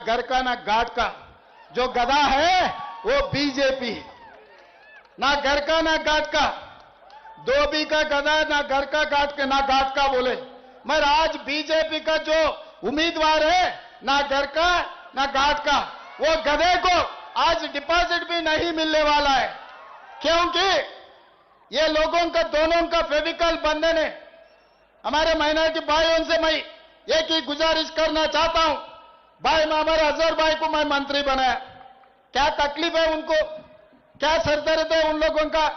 घर का ना घाट का। जो गधा है वो बीजेपी, ना घर का ना घाट का, धोबी का गधा, ना घर का घाट का ना घाट का बोले। मगर आज बीजेपी का जो उम्मीदवार है ना घर का ना घाट का, वो गधे को आज डिपॉजिट भी नहीं मिलने वाला है, क्योंकि ये लोगों का दोनों का फेविकल बंधन है। हमारे माइनॉरिटी भाइयों से मैं एक ही गुजारिश करना चाहता हूं, भाई मैं हमारे अजहर भाई को मैं मंत्री बनाया, क्या तकलीफ है उनको, क्या सरदर्द है उन लोगों का।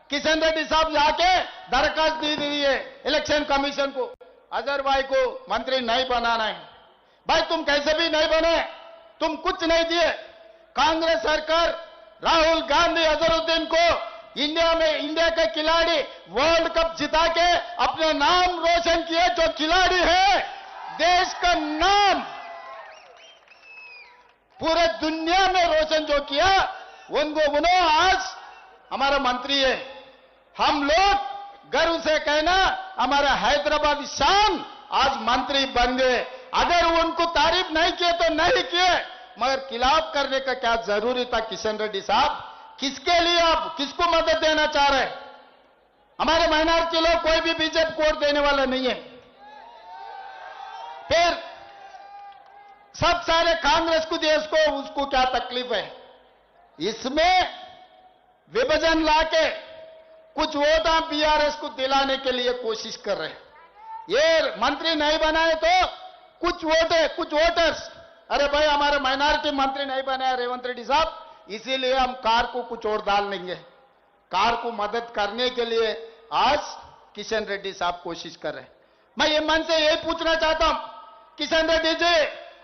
किशन रेड्डी साहब जाके दरखास्त दी दी है इलेक्शन कमीशन को, अजहर भाई को मंत्री नहीं बनाना है। भाई तुम कैसे भी नहीं बने, तुम कुछ नहीं दिए। कांग्रेस सरकार राहुल गांधी अजहरुद्दीन को इंडिया के खिलाड़ी वर्ल्ड कप जिता के अपने नाम रोशन किए। जो खिलाड़ी है देश का नाम पूरे दुनिया में रोशन जो किया, उन्होंने आज हमारा मंत्री है। हम लोग गर्व से कहना हमारा हैदराबाद शान आज मंत्री बन गए। अगर उनको तारीफ नहीं किए तो नहीं किए, मगर खिलाफ करने का क्या जरूरी था किशन रेड्डी साहब। किसके लिए आप किसको मदद देना चाह रहे हैं? हमारे माइनॉरिटी लोग कोई भी बीजेपी को वोट देने वाला नहीं है। फिर सब सारे कांग्रेस को देश को उसको क्या तकलीफ है? इसमें विभाजन लाके कुछ वोट आप बीआरएस को दिलाने के लिए कोशिश कर रहे हैं। ये मंत्री नहीं बनाए तो कुछ वोट है, कुछ वोटर्स, अरे भाई हमारे माइनॉरिटी मंत्री नहीं बनाया रेवंत रेड्डी साहब, इसीलिए हम कार को कुछ और डाल लेंगे। कार को मदद करने के लिए आज किशन रेड्डी साहब कोशिश कर रहे हैं। मैं ये मन से यही पूछना चाहता हूं, किशन रेड्डी जी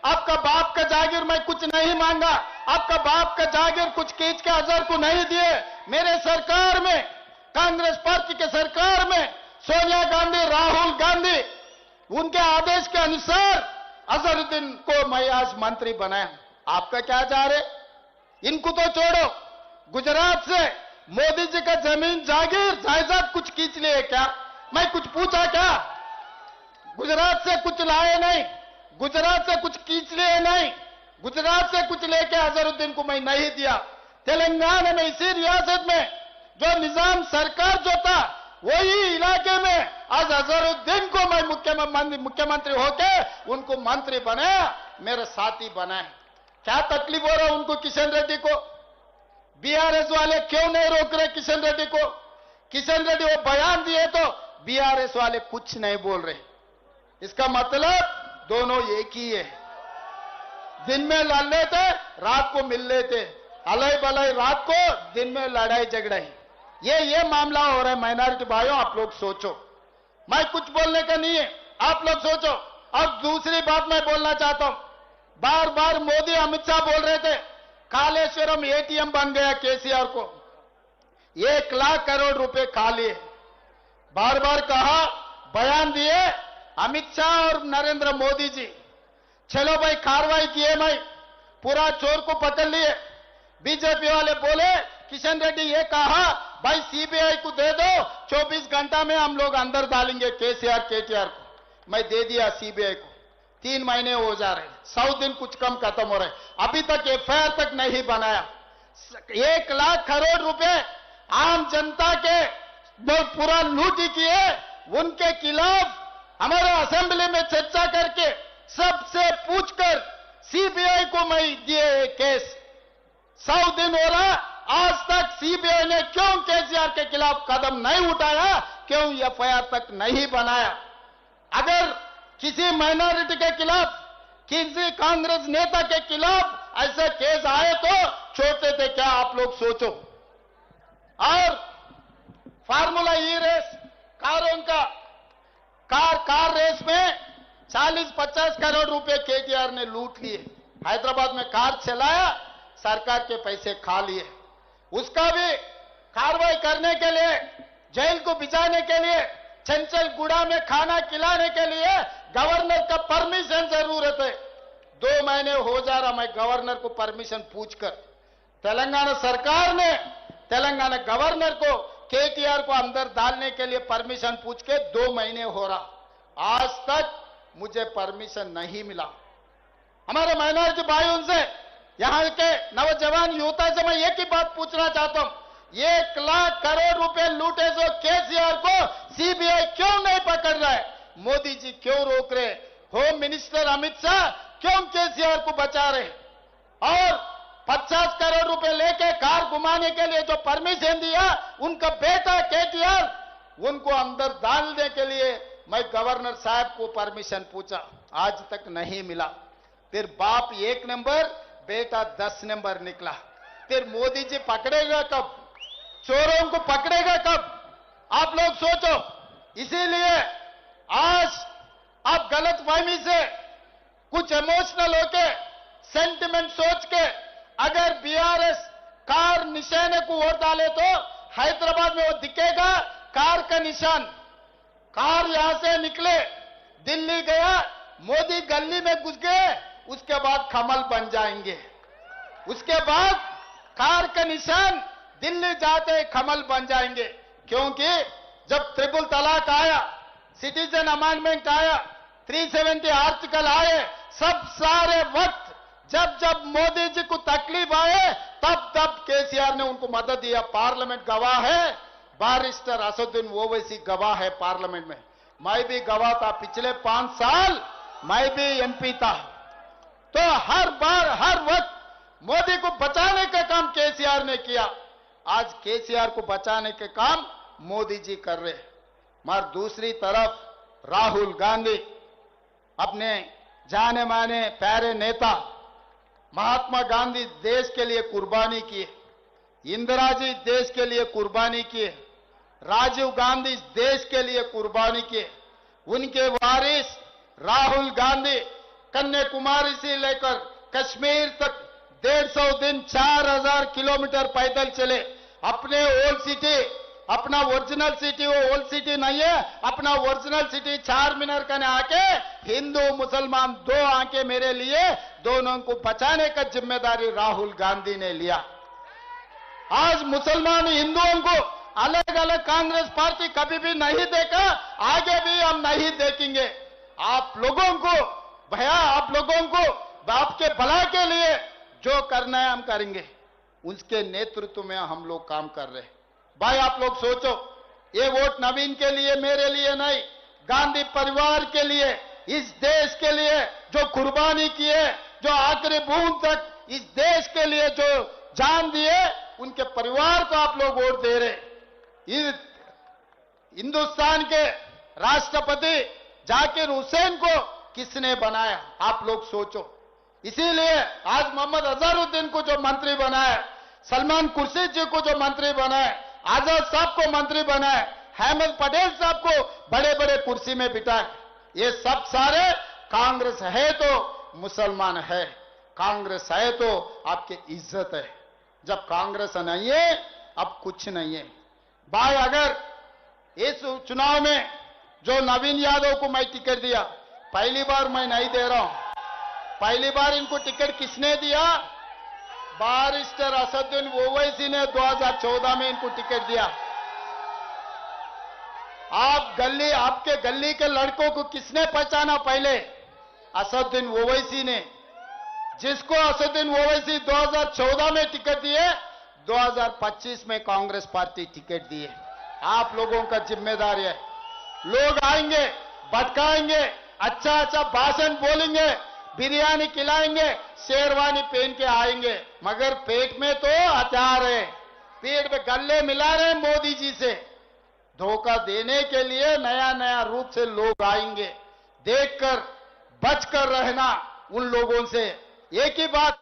आपका बाप का जागीर मैं कुछ नहीं मांगा, आपका बाप का जागीर कुछ खींच के अजहर को नहीं दिए। मेरे सरकार में, कांग्रेस पार्टी के सरकार में सोनिया गांधी, राहुल गांधी, उनके आदेश के अनुसार अजहरुद्दीन को मैं आज मंत्री बनाया। आपका क्या जा रहे? इनको तो छोड़ो, गुजरात से मोदी जी का जमीन जागीर जायदाद कुछ खींच लिए क्या? मैं कुछ पूछा क्या? गुजरात से कुछ लाए नहीं, गुजरात से कुछ खींच लिए नहीं, गुजरात से कुछ लेके अजहरुद्दीन को मैं नहीं दिया। तेलंगाना में इसी रियासत में जो निजाम सरकार जो था वही इलाके में आज अजहरुद्दीन को मैं मुख्यमंत्री होके उनको मंत्री बनाया, मेरे साथी बनाए। क्या तकलीफ हो रहा है उनको किशन रेड्डी को? बीआरएस वाले क्यों नहीं रोक रहे किशन रेड्डी को? किशन रेड्डी वो बयान दिए तो बीआरएस वाले कुछ नहीं बोल रहे। इसका मतलब दोनों एक ही है। दिन में लड़ लेते, रात को मिल लेते, अलई बलई रात को, दिन में लड़ाई झगड़ाई। ये मामला हो रहा है। माइनॉरिटी भाइयों आप लोग सोचो, मैं कुछ बोलने का नहीं है, आप लोग सोचो। और दूसरी बात मैं बोलना चाहता हूं, बार बार मोदी अमित शाह बोल रहे थे कालेश्वरम एटीएम बन गया केसीआर को, 1 लाख करोड़ रुपए खा लिए। बार बार कहा, बयान दिए अमित शाह और नरेंद्र मोदी जी, चलो भाई कार्रवाई किए, मैं पूरा चोर को पकड़ लिए। बीजेपी वाले बोले किशन रेड्डी ये कहा भाई सीबीआई को दे दो, 24 घंटा में हम लोग अंदर डालेंगे केसीआर केटीआर को। मैं दे दिया सीबीआई को, 3 महीने हो जा रहे, 100 दिन कुछ कम खत्म हो रहे, अभी तक एफआईआर तक नहीं बनाया। 1 लाख करोड़ रुपए आम जनता के जो पूरा लूटी किए, उनके खिलाफ हमारे असेंबली में चर्चा करके सबसे पूछकर सीबीआई को मैं दिए केस। 100 दिन हो रहा, आज तक सीबीआई ने क्यों केसीआर के खिलाफ कदम नहीं उठाया, क्यों एफआईआर तक नहीं बनाया? अगर किसी माइनॉरिटी के खिलाफ, किसी कांग्रेस नेता के खिलाफ ऐसे केस आए तो छोड़ते थे क्या? आप लोग सोचो। और फार्मूला ई रेस कारों का, कार रेस में 40-50 करोड़ रुपए केटीआर ने लूट लिए। हैदराबाद में कार चलाया, सरकार के पैसे खा लिए। उसका भी कार्रवाई करने के लिए, जेल को बिछाने के लिए, चंचल गुड़ा में खाना खिलाने के लिए गवर्नर का परमिशन जरूरत है। 2 महीने हो जा रहा, मैं गवर्नर को परमिशन पूछकर, तेलंगाना सरकार ने तेलंगाना गवर्नर को केटीआर को अंदर डालने के लिए परमिशन पूछ के 2 महीने हो रहा, आज तक मुझे परमिशन नहीं मिला। हमारे माइनॉरिटी भाई उनसे, यहां के नौजवान युवता से मैं एक ही बात पूछना चाहता हूं, 1 लाख करोड़ रुपए लूटे जो केसीआर को सीबीआई क्यों नहीं पकड़ रहा है? मोदी जी क्यों रोक रहे? होम मिनिस्टर अमित शाह क्यों केसीआर को बचा रहे? और 50 करोड़ रुपए लेके कार घुमाने के लिए जो परमिशन दिया उनका बेटा केटीआर, उनको अंदर डालने के लिए मैं गवर्नर साहब को परमिशन पूछा, आज तक नहीं मिला। फिर बाप 1 नंबर, बेटा 10 नंबर निकला। फिर मोदी जी पकड़ेगा कब? चोरों को पकड़ेगा कब? आप लोग सोचो। इसीलिए आज आप गलतफहमी से, कुछ इमोशनल होके, सेंटिमेंट सोच के अगर बीआरएस कार निशाने को वोट डाले तो हैदराबाद में वो दिखेगा कार का निशान। कार यहां से निकले, दिल्ली गया, मोदी गली में घुस गए, उसके बाद कमल बन जाएंगे। उसके बाद कार का निशान दिल्ली जाते कमल बन जाएंगे। क्योंकि जब ट्रिपल तलाक आया, सिटीजन अमेंडमेंट आया, 370 आर्टिकल आए, सब सारे वक्त जब जब मोदी जी को तकलीफ आए तब तब केसीआर ने उनको मदद दिया। पार्लियामेंट गवाह है, बैरिस्टर असदुद्दीन ओवैसी गवाह है पार्लियामेंट में। मैं भी गवाह था, पिछले 5 साल मैं भी एमपी था। तो हर बार हर वक्त मोदी को बचाने का काम केसीआर ने किया। आज केसीआर को बचाने के काम मोदी जी कर रहे। मगर दूसरी तरफ राहुल गांधी अपने जाने माने प्यारे नेता महात्मा गांधी देश के लिए कुर्बानी किए, इंदिरा जी देश के लिए कुर्बानी किए, राजीव गांधी देश के लिए कुर्बानी किए। उनके वारिस राहुल गांधी कन्याकुमारी से लेकर कश्मीर तक 150 दिन 4000 किलोमीटर पैदल चले। अपने ओल्ड सिटी, अपना ओरिजिनल सिटी, वो ओल्ड सिटी नहीं है, अपना ओरिजिनल सिटी चार मीनार का आके हिंदू मुसलमान 2 आंखें मेरे लिए, दोनों को बचाने का जिम्मेदारी राहुल गांधी ने लिया। आज मुसलमान हिंदुओं को अलग अलग कांग्रेस पार्टी कभी भी नहीं देखा, आगे भी हम नहीं देखेंगे। आप लोगों को भैया, आप लोगों को आपके भला के लिए जो करना है हम करेंगे, उसके नेतृत्व में हम लोग काम कर रहे हैं। भाई आप लोग सोचो, ये वोट नवीन के लिए, मेरे लिए नहीं, गांधी परिवार के लिए, इस देश के लिए जो कुर्बानी किए, जो आखिरी बूंद तक इस देश के लिए जो जान दिए, उनके परिवार को आप लोग वोट दे रहे। हिंदुस्तान के राष्ट्रपति जाकिर हुसैन को किसने बनाया? आप लोग सोचो। इसीलिए आज मोहम्मद अजहरुद्दीन को जो मंत्री बनाया, सलमान खुर्शीद जी को जो मंत्री बनाया, आजाद साहब को मंत्री बनाया, अहमद पटेल साहब को बड़े बड़े कुर्सी में बिठाए, ये सब सारे कांग्रेस है तो मुसलमान है, कांग्रेस है तो आपकी इज्जत है। जब कांग्रेस नहीं है, अब कुछ नहीं है। भाई अगर इस चुनाव में जो नवीन यादव को मैं टिकट दिया, पहली बार मैं नहीं दे रहा हूं, पहली बार इनको टिकट किसने दिया? बैरिस्टर असदुद्दीन ओवैसी ने 2014 में इनको टिकट दिया। आपके गली के लड़कों को किसने पहचाना? पहले असदुद्दीन ओवैसी ने। जिसको असदुद्दीन ओवैसी 2014 में टिकट दिए, 2025 में कांग्रेस पार्टी टिकट दिए। आप लोगों का जिम्मेदारी है। लोग आएंगे, भटकाएंगे, अच्छा अच्छा भाषण बोलेंगे, बिरयानी खिलाएंगे, शेरवानी पहन के आएंगे, मगर पेट में तो हथियार है, पेट में गले मिला रहे मोदी जी से। धोखा देने के लिए नया नया रूप से लोग आएंगे। देखकर बचकर रहना उन लोगों से। एक ही बात